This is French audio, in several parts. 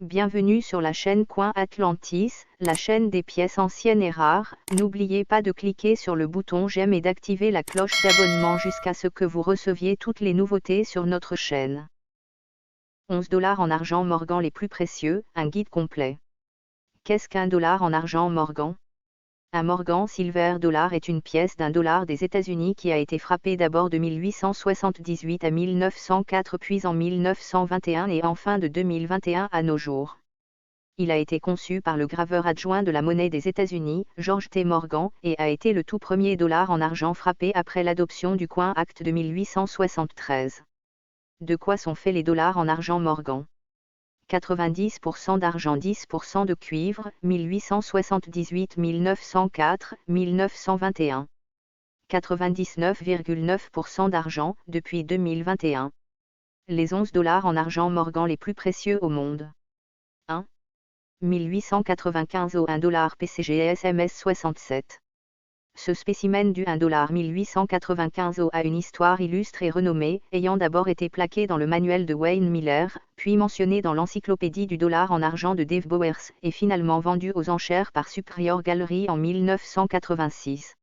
Bienvenue sur la chaîne Coin Atlantis, la chaîne des pièces anciennes et rares. N'oubliez pas de cliquer sur le bouton j'aime et d'activer la cloche d'abonnement jusqu'à ce que vous receviez toutes les nouveautés sur notre chaîne. 11 $ en argent Morgan les plus précieux, un guide complet. Qu'est-ce qu'un dollar en argent Morgan? Un Morgan Silver Dollar est une pièce d'un dollar des États-Unis qui a été frappée d'abord de 1878 à 1904 puis en 1921 et enfin de 2021 à nos jours. Il a été conçu par le graveur adjoint de la monnaie des États-Unis, George T. Morgan, et a été le tout premier dollar en argent frappé après l'adoption du Coin Act de 1873. De quoi sont faits les dollars en argent Morgan? 90% d'argent, 10% de cuivre, 1878, 1904, 1921. 99,9% d'argent, depuis 2021. Les 11 $ en argent Morgan les plus précieux au monde. 1. 1895 au 1 $ PCGS MS 67. Ce spécimen du 1 $ 1895 a une histoire illustre et renommée, ayant d'abord été plaqué dans le manuel de Wayne Miller, puis mentionné dans l'encyclopédie du dollar en argent de Dave Bowers, et finalement vendu aux enchères par Superior Gallery en 1986.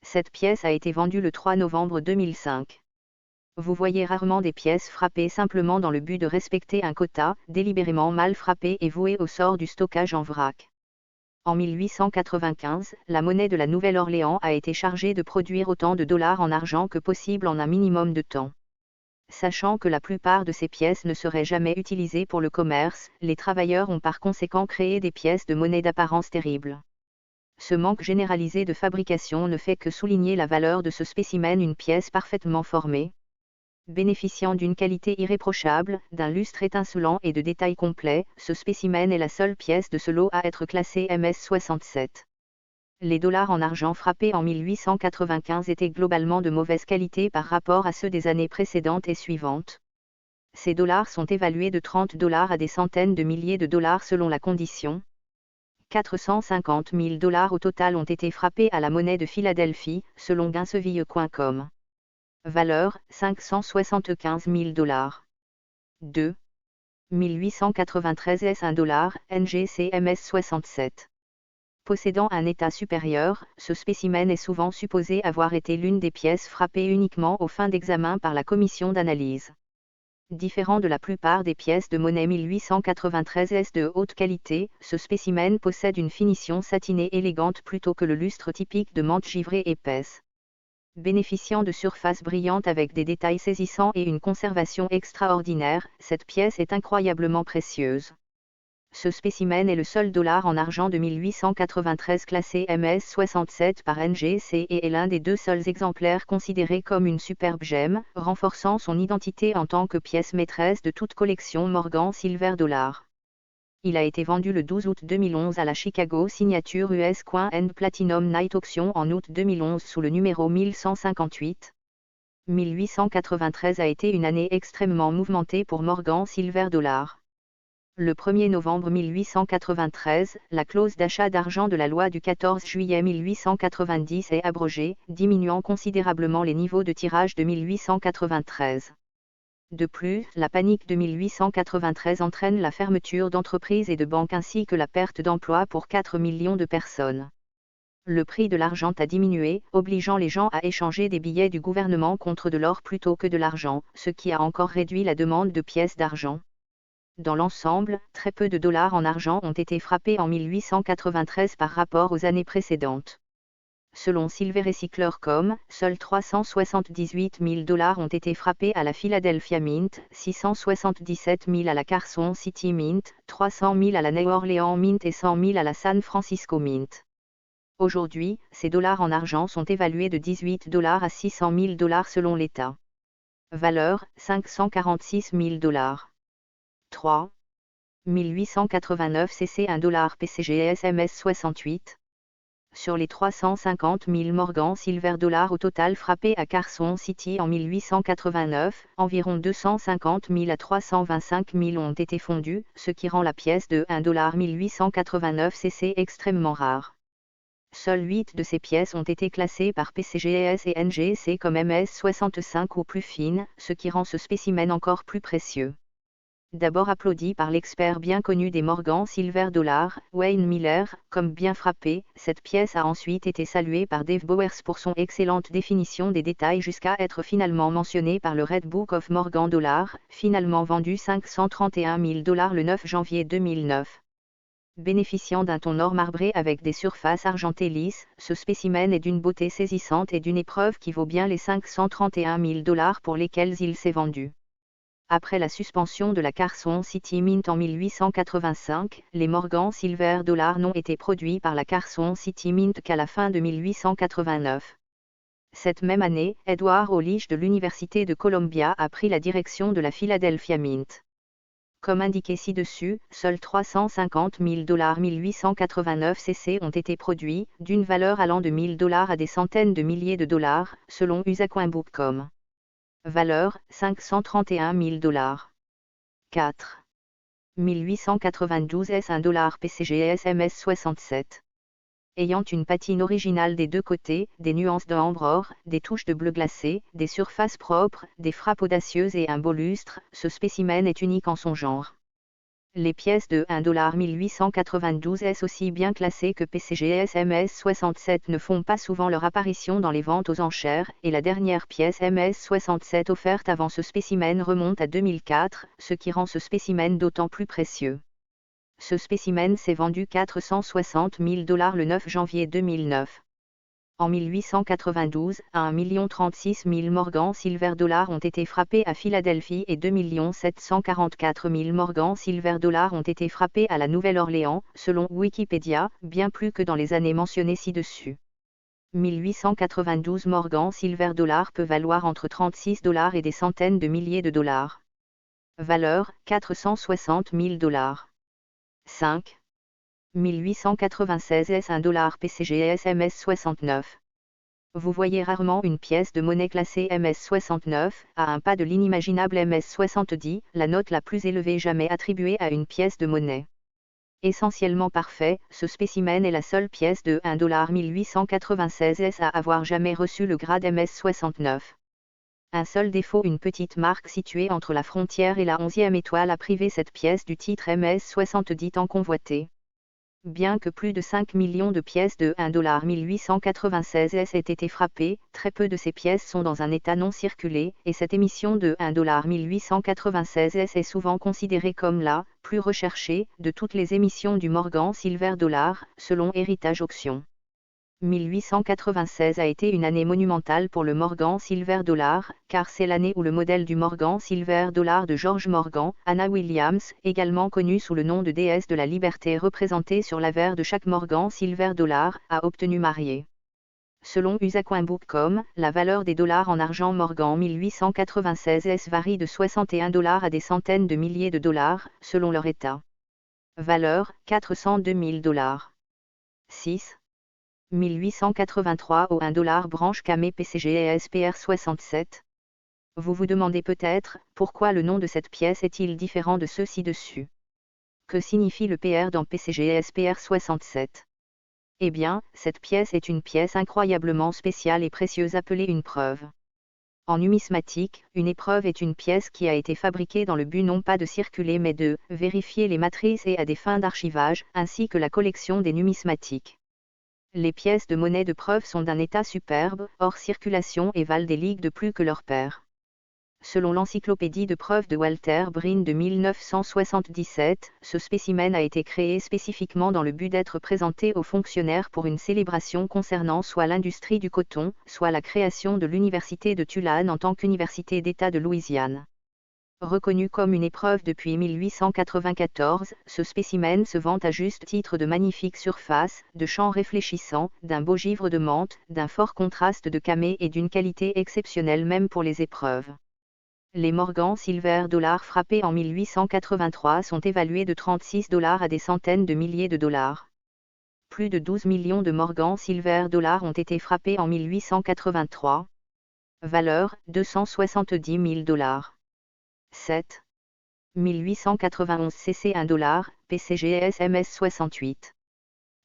Cette pièce a été vendue le 3 novembre 2005. Vous voyez rarement des pièces frappées simplement dans le but de respecter un quota, délibérément mal frappées et vouées au sort du stockage en vrac. En 1895, la monnaie de la Nouvelle-Orléans a été chargée de produire autant de dollars en argent que possible en un minimum de temps. Sachant que la plupart de ces pièces ne seraient jamais utilisées pour le commerce, les travailleurs ont par conséquent créé des pièces de monnaie d'apparence terrible. Ce manque généralisé de fabrication ne fait que souligner la valeur de ce spécimen, une pièce parfaitement formée, bénéficiant d'une qualité irréprochable, d'un lustre étincelant et de détails complets. Ce spécimen est la seule pièce de ce lot à être classée MS67. Les dollars en argent frappés en 1895 étaient globalement de mauvaise qualité par rapport à ceux des années précédentes et suivantes. Ces dollars sont évalués de 30 $ à des centaines de milliers de dollars selon la condition. 450 000 $ au total ont été frappés à la monnaie de Philadelphie, selon Gainseville.com. Valeur, 575 000 $. 2. 1893 S 1 $, NGC MS 67. Possédant un état supérieur, ce spécimen est souvent supposé avoir été l'une des pièces frappées uniquement aux fins d'examen par la commission d'analyse. Différent de la plupart des pièces de monnaie 1893 S de haute qualité, ce spécimen possède une finition satinée élégante plutôt que le lustre typique de menthe givrée épaisse. Bénéficiant de surfaces brillantes avec des détails saisissants et une conservation extraordinaire, cette pièce est incroyablement précieuse. Ce spécimen est le seul dollar en argent de 1893 classé MS 67 par NGC et est l'un des deux seuls exemplaires considérés comme une superbe gemme, renforçant son identité en tant que pièce maîtresse de toute collection Morgan Silver Dollar. Il a été vendu le 12 août 2011 à la Chicago Signature US Coin & Platinum Night Auction en août 2011 sous le numéro 1158. 1893 a été une année extrêmement mouvementée pour Morgan Silver Dollar. Le 1er novembre 1893, la clause d'achat d'argent de la loi du 14 juillet 1890 est abrogée, diminuant considérablement les niveaux de tirage de 1893. De plus, la panique de 1893 entraîne la fermeture d'entreprises et de banques ainsi que la perte d'emplois pour 4 millions de personnes. Le prix de l'argent a diminué, obligeant les gens à échanger des billets du gouvernement contre de l'or plutôt que de l'argent, ce qui a encore réduit la demande de pièces d'argent. Dans l'ensemble, très peu de dollars en argent ont été frappés en 1893 par rapport aux années précédentes. Selon SilverRecycler.com, seuls 378 000 $ ont été frappés à la Philadelphia Mint, 677 000 à la Carson City Mint, 300 000 à la New Orleans Mint et 100 000 à la San Francisco Mint. Aujourd'hui, ces dollars en argent sont évalués de 18 $ à 600 000 $ selon l'État. Valeur, 546 000 $. 3. 1889 CC 1 $ PCGS MS 68. Sur les 350 000 Morgan Silver Dollar au total frappés à Carson City en 1889, environ 250 000 à 325 000 ont été fondus, ce qui rend la pièce de 1 $ 1889 CC extrêmement rare. Seules 8 de ces pièces ont été classées par PCGS et NGC comme MS 65 ou plus fines, ce qui rend ce spécimen encore plus précieux. D'abord applaudi par l'expert bien connu des Morgan Silver Dollar, Wayne Miller, comme bien frappé, cette pièce a ensuite été saluée par Dave Bowers pour son excellente définition des détails jusqu'à être finalement mentionnée par le Red Book of Morgan Dollar, finalement vendu 531 000 $ le 9 janvier 2009. Bénéficiant d'un ton or marbré avec des surfaces argentées lisses, ce spécimen est d'une beauté saisissante et d'une épreuve qui vaut bien les 531 000 $ pour lesquels il s'est vendu. Après la suspension de la Carson City Mint en 1885, les Morgan Silver Dollar n'ont été produits par la Carson City Mint qu'à la fin de 1889. Cette même année, Edward Olish de l'Université de Columbia a pris la direction de la Philadelphia Mint. Comme indiqué ci-dessus, seuls 350 000 $ 1889 cc ont été produits, d'une valeur allant de 1 000 $ à des centaines de milliers de dollars, selon usacoinbook.com. Valeur, 531 000 $. 4. 1892 S 1 $ PCGS MS 67. Ayant une patine originale des deux côtés, des nuances d'ambre or, des touches de bleu glacé, des surfaces propres, des frappes audacieuses et un beau lustre, ce spécimen est unique en son genre. Les pièces de 1 $ 1892 S aussi bien classées que PCGS MS 67 ne font pas souvent leur apparition dans les ventes aux enchères, et la dernière pièce MS 67 offerte avant ce spécimen remonte à 2004, ce qui rend ce spécimen d'autant plus précieux. Ce spécimen s'est vendu 460 000 $ le 9 janvier 2009. En 1892, 1 036 000 Morgan Silver Dollar ont été frappés à Philadelphie et 2 744 000 Morgan Silver Dollar ont été frappés à la Nouvelle-Orléans, selon Wikipédia, bien plus que dans les années mentionnées ci-dessus. 1892 Morgan Silver Dollar peut valoir entre 36 $ et des centaines de milliers de dollars. Valeur, 460 000 $. 5. 1896 S 1 $ PCGS MS 69. Vous voyez rarement une pièce de monnaie classée MS 69, à un pas de l'inimaginable MS 70, la note la plus élevée jamais attribuée à une pièce de monnaie. Essentiellement parfait, ce spécimen est la seule pièce de 1 $ 1896 S à avoir jamais reçu le grade MS 69. Un seul défaut, une petite marque située entre la frontière et la 11e étoile a privé cette pièce du titre MS 70 tant convoité. Bien que plus de 5 millions de pièces de 1 $ 1896 S aient été frappées, très peu de ces pièces sont dans un état non circulé, et cette émission de 1 $ 1896 S est souvent considérée comme la plus recherchée de toutes les émissions du Morgan Silver Dollar, selon Heritage Auction. 1896 a été une année monumentale pour le Morgan Silver Dollar, car c'est l'année où le modèle du Morgan Silver Dollar de George Morgan, Anna Williams, également connue sous le nom de déesse de la liberté représentée sur l'avers de chaque Morgan Silver Dollar, a obtenu mariée. Selon usacoinbook.com, la valeur des dollars en argent Morgan 1896 S varie de 61 $ à des centaines de milliers de dollars, selon leur état. Valeur, 402 000 $. 6. 1883 au 1 $ branche Camé PCG SPR 67. Vous vous demandez peut-être, pourquoi le nom de cette pièce est-il différent de ceux ci-dessus? Que signifie le PR dans PCG SPR 67? Eh bien, cette pièce est une pièce incroyablement spéciale et précieuse appelée une preuve. En numismatique, une épreuve est une pièce qui a été fabriquée dans le but non pas de circuler mais de vérifier les matrices et à des fins d'archivage, ainsi que la collection des numismatiques. Les pièces de monnaie de preuve sont d'un état superbe, hors circulation et valent des ligues de plus que leur père. Selon l'encyclopédie de preuves de Walter Breen de 1977, ce spécimen a été créé spécifiquement dans le but d'être présenté aux fonctionnaires pour une célébration concernant soit l'industrie du coton, soit la création de l'université de Tulane en tant qu'université d'État de Louisiane. Reconnu comme une épreuve depuis 1894, ce spécimen se vante à juste titre de magnifiques surfaces, de champs réfléchissants, d'un beau givre de menthe, d'un fort contraste de camé et d'une qualité exceptionnelle même pour les épreuves. Les Morgan Silver Dollar frappés en 1883 sont évalués de 36 $ à des centaines de milliers de dollars. Plus de 12 millions de Morgan Silver Dollar ont été frappés en 1883. Valeur, 270 000 $. 7. 1891 cc 1 $, PCGS MS 68.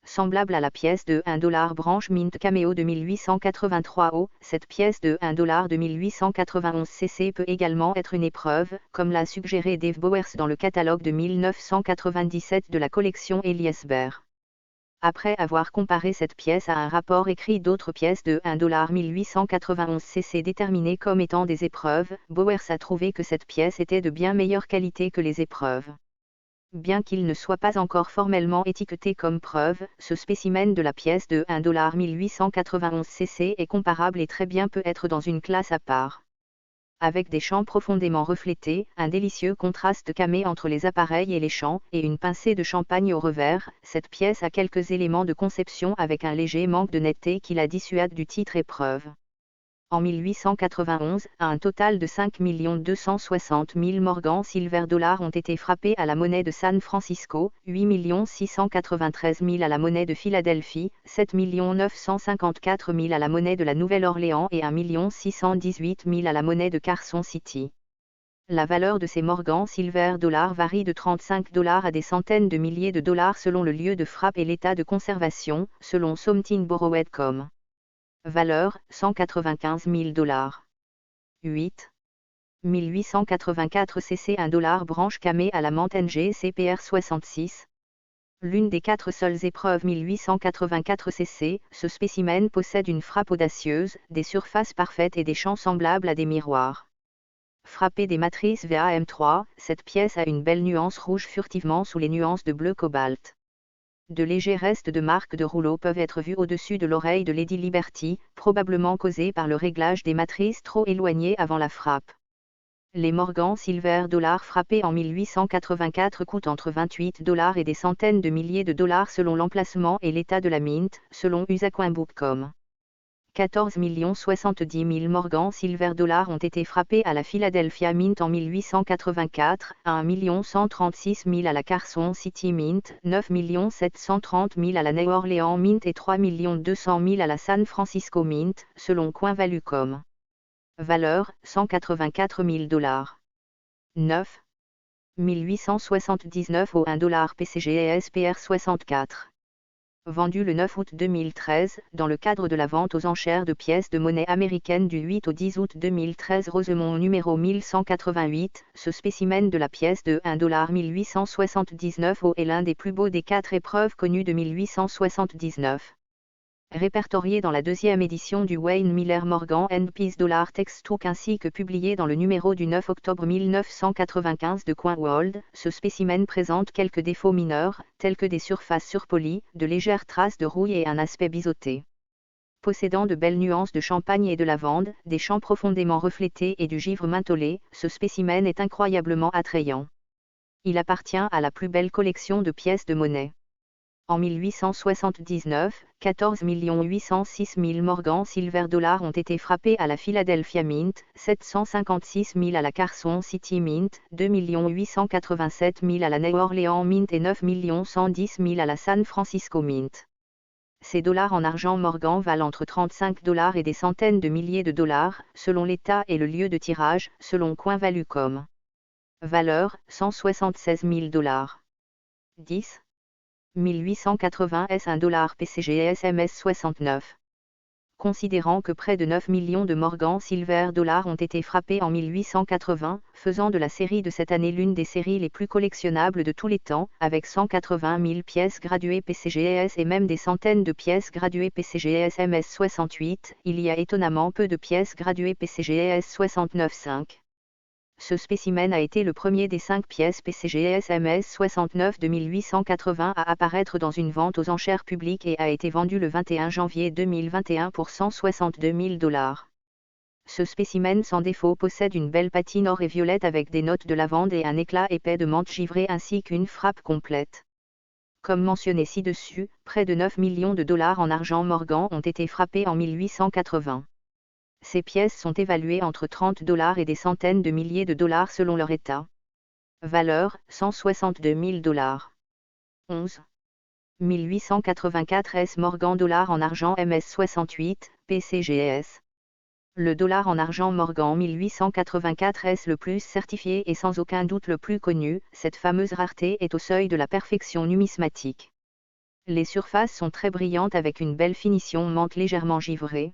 Semblable à la pièce de 1 dollar branche Mint Cameo de 1883 O, cette pièce de 1 dollar de 1891 cc peut également être une épreuve, comme l'a suggéré Dave Bowers dans le catalogue de 1997 de la collection Elias Baer. Après avoir comparé cette pièce à un rapport écrit d'autres pièces de 1 dollar 1891 cc déterminées comme étant des épreuves, Bowers a trouvé que cette pièce était de bien meilleure qualité que les épreuves. Bien qu'il ne soit pas encore formellement étiqueté comme preuve, ce spécimen de la pièce de 1 dollar 1891 cc est comparable et très bien peut être dans une classe à part. Avec des champs profondément reflétés, un délicieux contraste camé entre les appareils et les champs, et une pincée de champagne au revers, cette pièce a quelques éléments de conception avec un léger manque de netteté qui la dissuade du titre épreuve. En 1891, un total de 5 260 000 Morgan Silver dollars ont été frappés à la monnaie de San Francisco, 8 693 000 à la monnaie de Philadelphie, 7 954 000 à la monnaie de la Nouvelle-Orléans et 1 618 000 à la monnaie de Carson City. La valeur de ces Morgan Silver dollars varie de 35 $ à des centaines de milliers de dollars selon le lieu de frappe et l'état de conservation, selon somethingborrowed.com. Valeur, 195 000 $. 8. 1884 cc 1 dollar branche camé à la menthe NG CPR 66. L'une des 4 seules épreuves 1884 cc, ce spécimen possède une frappe audacieuse, des surfaces parfaites et des champs semblables à des miroirs. Frappée des matrices VAM3, cette pièce a une belle nuance rouge furtivement sous les nuances de bleu cobalt. De légers restes de marques de rouleau peuvent être vus au-dessus de l'oreille de Lady Liberty, probablement causés par le réglage des matrices trop éloignées avant la frappe. Les Morgan Silver dollars frappés en 1884 coûtent entre 28 $ et des centaines de milliers de dollars selon l'emplacement et l'état de la mint, selon usacoinbook.com. 14 070 000 Morgan Silver dollars ont été frappés à la Philadelphia Mint en 1884, 1 136 000 à la Carson City Mint, 9 730 000 à la New Orleans Mint et 3 200 000 à la San Francisco Mint, selon CoinValue.com. Valeur, 184 000 $. 9. 1879 au 1 $ PCG SPR 64. Vendu le 9 août 2013, dans le cadre de la vente aux enchères de pièces de monnaie américaine du 8 au 10 août 2013 Rosemont numéro 1188, ce spécimen de la pièce de 1 $ 1879 au est l'un des plus beaux des 4 épreuves connues de 1879. Répertorié dans la deuxième édition du Wayne Miller Morgan & Peace Dollar Textbook ainsi que publié dans le numéro du 9 octobre 1995 de CoinWorld, ce spécimen présente quelques défauts mineurs, tels que des surfaces surpolies, de légères traces de rouille et un aspect biseauté. Possédant de belles nuances de champagne et de lavande, des champs profondément reflétés et du givre mentholé, ce spécimen est incroyablement attrayant. Il appartient à la plus belle collection de pièces de monnaie. En 1879, 14 806 000 Morgan Silver dollars ont été frappés à la Philadelphia Mint, 756 000 à la Carson City Mint, 2 887 000 à la New Orleans Mint et 9 110 000 à la San Francisco Mint. Ces dollars en argent Morgan valent entre 35 $ et des centaines de milliers de dollars, selon l'état et le lieu de tirage, selon CoinValue.com. Valeur, 176 000 $. 10. 1880 S 1 $ PCG SMS 69. Considérant que près de 9 millions de Morgan Silver dollars ont été frappés en 1880, faisant de la série de cette année l'une des séries les plus collectionnables de tous les temps, avec 180 000 pièces graduées PCGS et même des centaines de pièces graduées PCGS MS 68, il y a étonnamment peu de pièces graduées PCGS 69.5. Ce spécimen a été le premier des 5 pièces PCGS MS 69 de 1880 à apparaître dans une vente aux enchères publiques et a été vendu le 21 janvier 2021 pour 162 000 $. Ce spécimen sans défaut possède une belle patine or et violette avec des notes de lavande et un éclat épais de menthe givrée ainsi qu'une frappe complète. Comme mentionné ci-dessus, près de 9 millions de dollars en argent Morgan ont été frappés en 1880. Ces pièces sont évaluées entre 30 $ et des centaines de milliers de dollars selon leur état. Valeur, 162 000 $. 11. 1884 S Morgan dollar en argent MS 68, PCGS. Le dollar en argent Morgan 1884 S le plus certifié et sans aucun doute le plus connu, cette fameuse rareté est au seuil de la perfection numismatique. Les surfaces sont très brillantes avec une belle finition menthe légèrement givrée.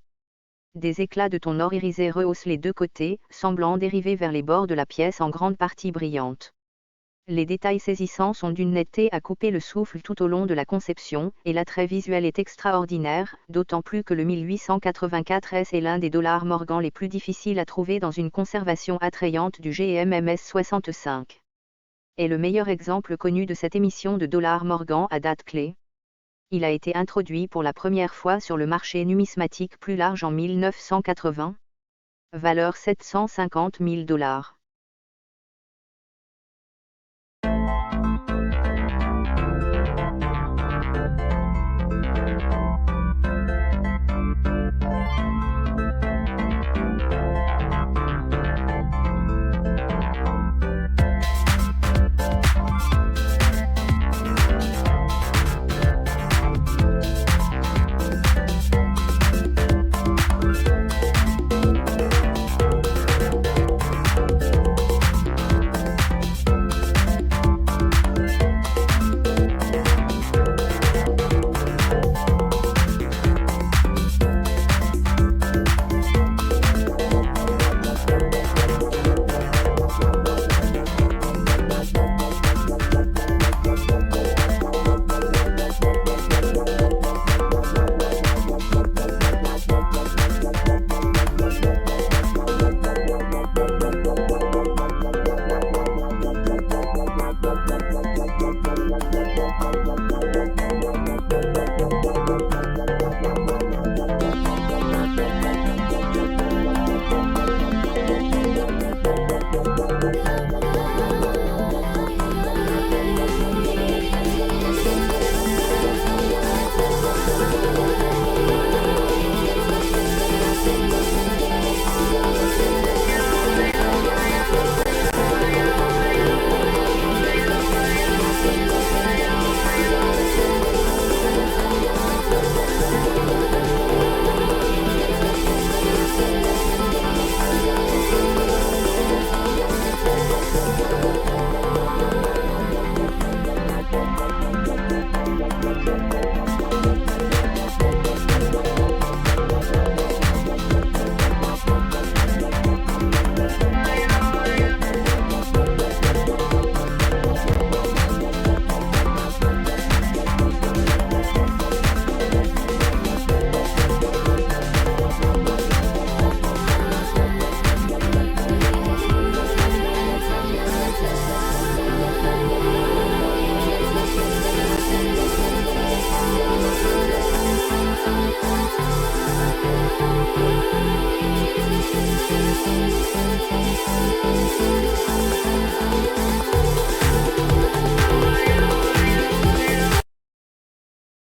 Des éclats de ton or irisé rehaussent les deux côtés, semblant dériver vers les bords de la pièce en grande partie brillante. Les détails saisissants sont d'une netteté à couper le souffle tout au long de la conception, et l'attrait visuel est extraordinaire, d'autant plus que le 1884S est l'un des dollars Morgan les plus difficiles à trouver dans une conservation attrayante du GMMS 65. Est le meilleur exemple connu de cette émission de dollars Morgan à date clé. Il a été introduit pour la première fois sur le marché numismatique plus large en 1980. Valeur 750 000 $.